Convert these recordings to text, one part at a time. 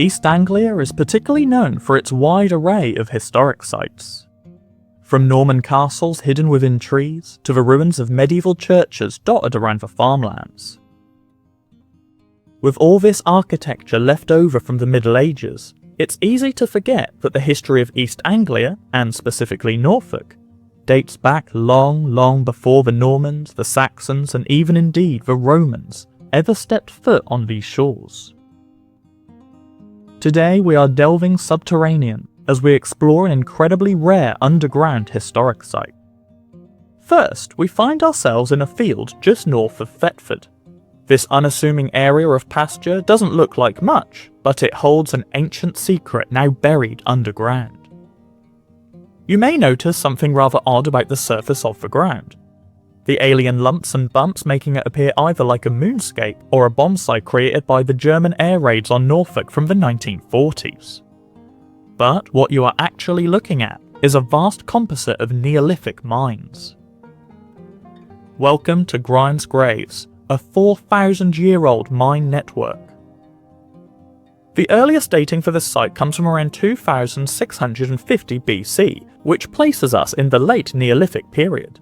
East Anglia is particularly known for its wide array of historic sites. From Norman castles hidden within trees to the ruins of medieval churches dotted around the farmlands. With all this architecture left over from the Middle Ages, it's easy to forget that the history of East Anglia, and specifically Norfolk, dates back long before the Normans, the Saxons, and even indeed the Romans ever stepped foot on these shores. Today we are delving subterranean as we explore an incredibly rare underground historic site. First, we find ourselves in a field just north of Thetford. This unassuming area of pasture doesn't look like much, but it holds an ancient secret now buried underground. You may notice something rather odd about the surface of the ground. The alien lumps and bumps making it appear either like a moonscape or a bomb site created by the German air raids on Norfolk from the 1940s. But what you are actually looking at is a vast composite of Neolithic mines. Welcome to Grimes Graves, a 4,000-year-old mine network. The earliest dating for this site comes from around 2650 BC, which places us in the late Neolithic period.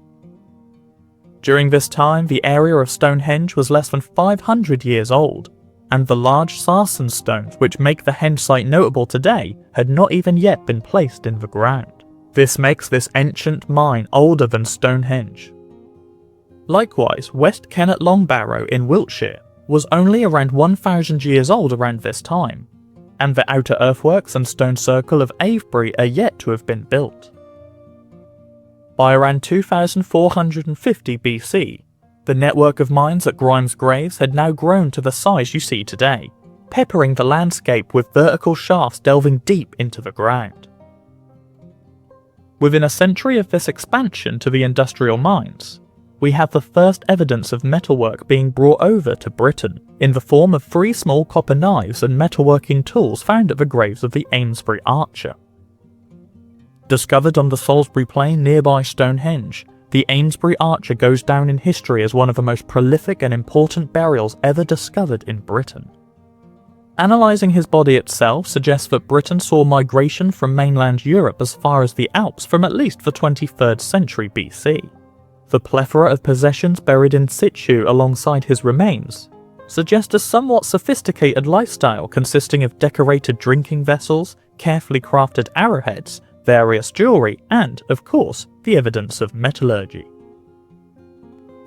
During this time, the area of Stonehenge was less than 500 years old, and the large sarsen stones which make the Henge site notable today had not even yet been placed in the ground. This makes this ancient mine older than Stonehenge. Likewise, West Kennet Longbarrow in Wiltshire was only around 1,000 years old around this time, and the outer earthworks and stone circle of Avebury are yet to have been built. By around 2450 BC, the network of mines at Grimes Graves had now grown to the size you see today, peppering the landscape with vertical shafts delving deep into the ground. Within a century of this expansion to the industrial mines, we have the first evidence of metalwork being brought over to Britain, in the form of 3 small copper knives and metalworking tools found at the graves of the Amesbury Archer. Discovered on the Salisbury Plain nearby Stonehenge, the Amesbury Archer goes down in history as one of the most prolific and important burials ever discovered in Britain. Analysing his body itself suggests that Britain saw migration from mainland Europe as far as the Alps from at least the 23rd century BC. The plethora of possessions buried in situ alongside his remains suggest a somewhat sophisticated lifestyle consisting of decorated drinking vessels, carefully crafted arrowheads, various jewellery, and, of course, the evidence of metallurgy.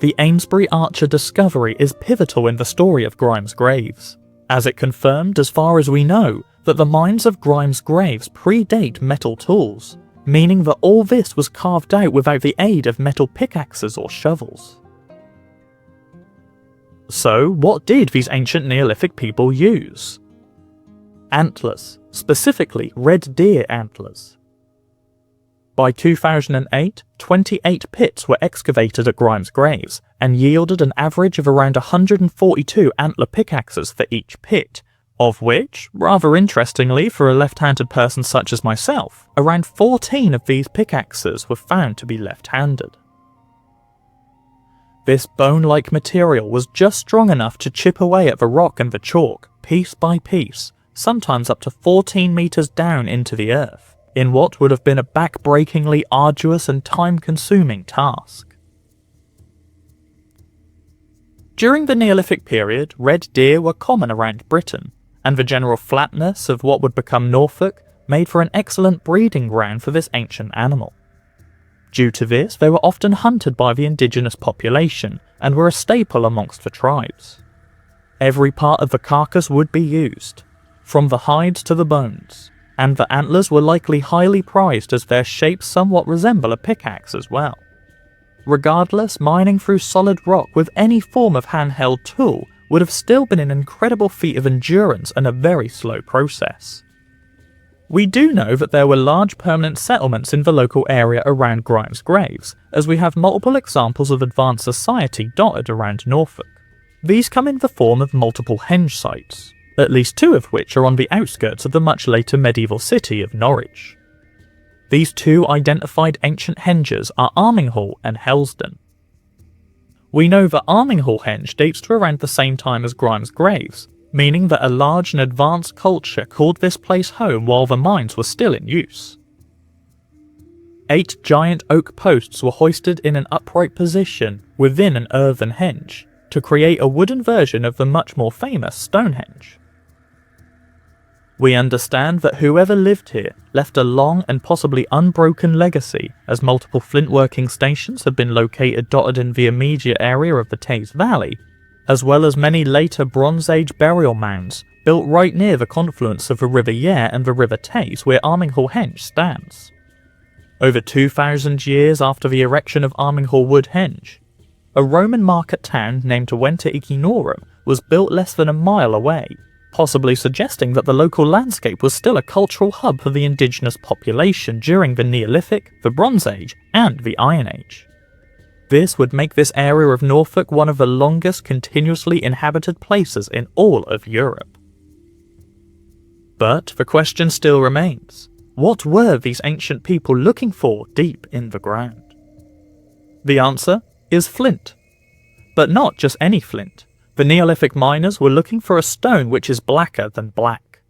The Amesbury Archer discovery is pivotal in the story of Grimes Graves, as it confirmed, as far as we know, that the mines of Grimes Graves predate metal tools, meaning that all this was carved out without the aid of metal pickaxes or shovels. So, what did these ancient Neolithic people use? Antlers, specifically red deer antlers. By 2008, 28 pits were excavated at Grimes Graves and yielded an average of around 142 antler pickaxes for each pit, of which, rather interestingly for a left-handed person such as myself, around 14 of these pickaxes were found to be left-handed. This bone-like material was just strong enough to chip away at the rock and the chalk, piece by piece, sometimes up to 14 metres down into the earth, in what would have been a back-breakingly arduous and time-consuming task. During the Neolithic period, red deer were common around Britain, and the general flatness of what would become Norfolk made for an excellent breeding ground for this ancient animal. Due to this, they were often hunted by the indigenous population, and were a staple amongst the tribes. Every part of the carcass would be used, from the hides to the bones, and the antlers were likely highly prized as their shapes somewhat resemble a pickaxe as well. Regardless, mining through solid rock with any form of handheld tool would have still been an incredible feat of endurance and a very slow process. We do know that there were large permanent settlements in the local area around Grimes Graves, as we have multiple examples of advanced society dotted around Norfolk. These come in the form of multiple henge sites, at least 2 of which are on the outskirts of the much later medieval city of Norwich. These 2 identified ancient henges are Arminghall and Helsden. We know that Arminghall henge dates to around the same time as Grimes Graves, meaning that a large and advanced culture called this place home while the mines were still in use. 8 giant oak posts were hoisted in an upright position within an earthen henge to create a wooden version of the much more famous Stonehenge. We understand that whoever lived here left a long and possibly unbroken legacy, as multiple flint working stations have been located dotted in the immediate area of the Taze Valley, as well as many later Bronze Age burial mounds built right near the confluence of the River Yare and the River Taze where Arminghall Henge stands. Over 2,000 years after the erection of Arminghall Wood Henge, a Roman market town named Venta Ignorum was built less than a mile away, possibly suggesting that the local landscape was still a cultural hub for the indigenous population during the Neolithic, the Bronze Age, and the Iron Age. This would make this area of Norfolk one of the longest continuously inhabited places in all of Europe. But the question still remains, what were these ancient people looking for deep in the ground? The answer is flint. But not just any flint. The Neolithic miners were looking for a stone which is blacker than black.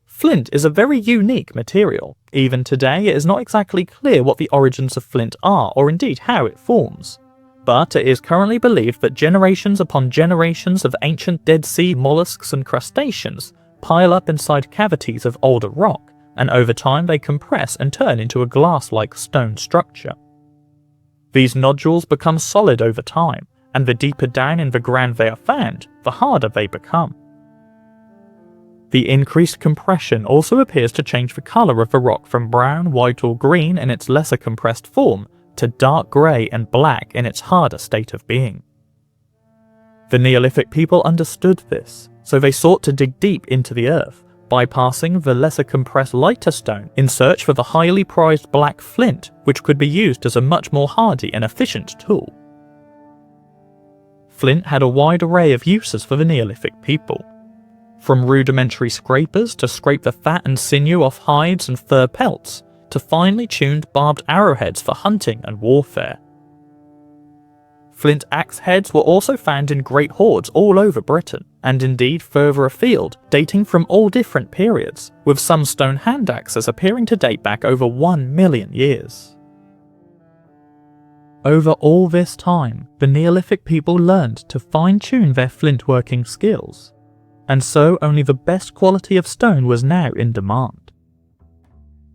Flint is a very unique material. Even today it is not exactly clear what the origins of flint are or indeed how it forms. But it is currently believed that generations upon generations of ancient Dead Sea mollusks and crustaceans pile up inside cavities of older rock, and over time they compress and turn into a glass-like stone structure. These nodules become solid over time, and the deeper down in the ground they are found, the harder they become. The increased compression also appears to change the colour of the rock from brown, white or green in its lesser compressed form to dark grey and black in its harder state of being. The Neolithic people understood this, so they sought to dig deep into the earth, bypassing the lesser compressed lighter stone in search for the highly prized black flint, which could be used as a much more hardy and efficient tool. Flint had a wide array of uses for the Neolithic people, from rudimentary scrapers to scrape the fat and sinew off hides and fur pelts, to finely tuned barbed arrowheads for hunting and warfare. Flint axe heads were also found in great hoards all over Britain, and indeed further afield, dating from all different periods, with some stone hand axes appearing to date back over 1 million years. Over all this time, the Neolithic people learned to fine-tune their flint working skills, and so only the best quality of stone was now in demand.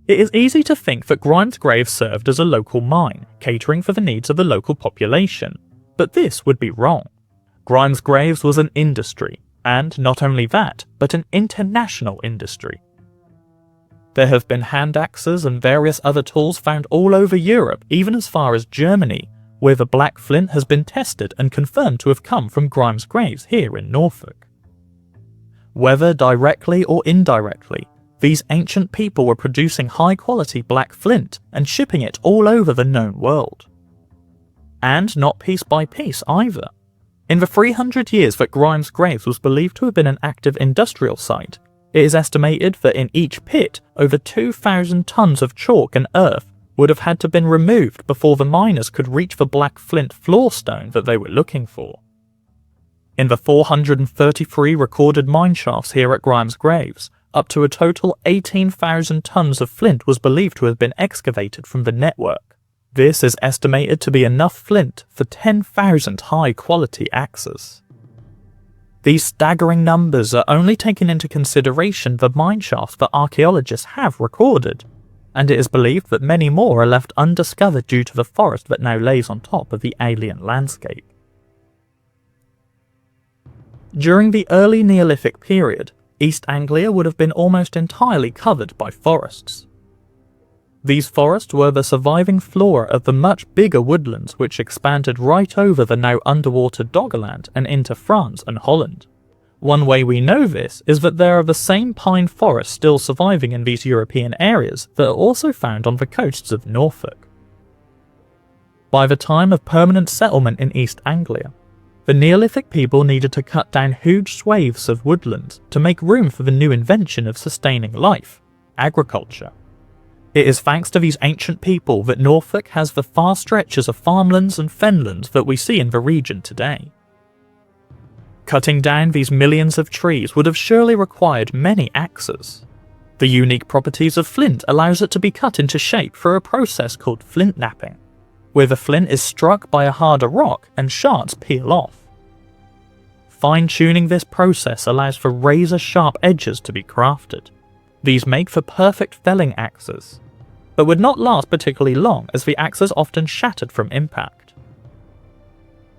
It is easy to think that Grimes Grave served as a local mine, catering for the needs of the local population, but this would be wrong. Grimes Graves was an industry, and not only that, but an international industry. There have been hand axes and various other tools found all over Europe, even as far as Germany, where the black flint has been tested and confirmed to have come from Grimes Graves here in Norfolk. Whether directly or indirectly, these ancient people were producing high-quality black flint and shipping it all over the known world. And not piece by piece either. In the 300 years that Grimes Graves was believed to have been an active industrial site, it is estimated that in each pit, over 2,000 tons of chalk and earth would have had to been removed before the miners could reach the black flint floor stone that they were looking for. In the 433 recorded mine shafts here at Grimes Graves, up to a total 18,000 tons of flint was believed to have been excavated from the network. This is estimated to be enough flint for 10,000 high-quality axes. These staggering numbers are only taking into consideration the mine shafts that archaeologists have recorded, and it is believed that many more are left undiscovered due to the forest that now lays on top of the alien landscape. During the early Neolithic period, East Anglia would have been almost entirely covered by forests. These forests were the surviving flora of the much bigger woodlands which expanded right over the now underwater Doggerland and into France and Holland. One way we know this is that there are the same pine forests still surviving in these European areas that are also found on the coasts of Norfolk. By the time of permanent settlement in East Anglia, the Neolithic people needed to cut down huge swathes of woodland to make room for the new invention of sustaining life, agriculture. It is thanks to these ancient people that Norfolk has the far stretches of farmlands and fenlands that we see in the region today. Cutting down these millions of trees would have surely required many axes. The unique properties of flint allows it to be cut into shape through a process called flint knapping, where the flint is struck by a harder rock and shards peel off. Fine-tuning this process allows for razor-sharp edges to be crafted. These make for perfect felling axes, but would not last particularly long as the axes often shattered from impact.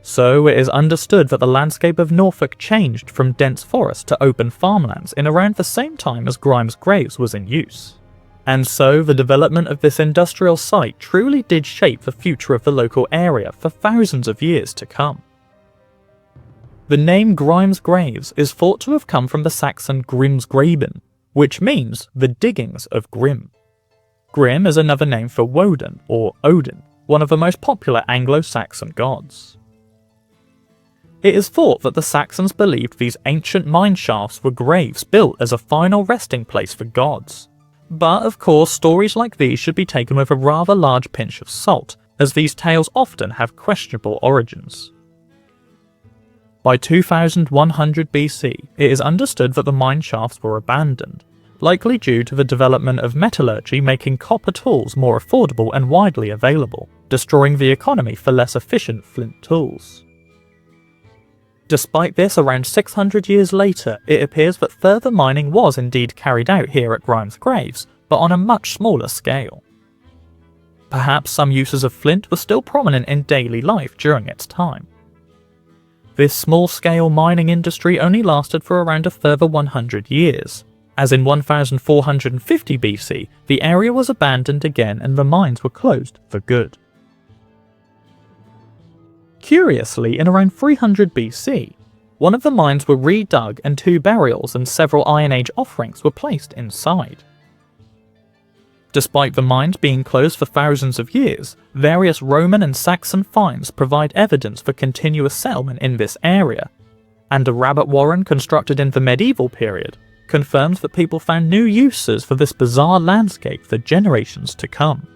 So it is understood that the landscape of Norfolk changed from dense forest to open farmlands in around the same time as Grimes Graves was in use. And so the development of this industrial site truly did shape the future of the local area for thousands of years to come. The name Grimes Graves is thought to have come from the Saxon Grimsgraben, which means the diggings of Grim. Grim is another name for Woden, or Odin, one of the most popular Anglo-Saxon gods. It is thought that the Saxons believed these ancient mine shafts were graves built as a final resting place for gods. But of course, stories like these should be taken with a rather large pinch of salt, as these tales often have questionable origins. By 2100 BC, it is understood that the mine shafts were abandoned, likely due to the development of metallurgy making copper tools more affordable and widely available, destroying the economy for less efficient flint tools. Despite this, around 600 years later, it appears that further mining was indeed carried out here at Grimes Graves, but on a much smaller scale. Perhaps some uses of flint were still prominent in daily life during its time. This small-scale mining industry only lasted for around a further 100 years, as in 1450 BC, the area was abandoned again and the mines were closed for good. Curiously, in around 300 BC, one of the mines were redug and 2 burials and several Iron Age offerings were placed inside. Despite the mines being closed for thousands of years, various Roman and Saxon finds provide evidence for continuous settlement in this area, and a rabbit warren constructed in the medieval period confirms that people found new uses for this bizarre landscape for generations to come.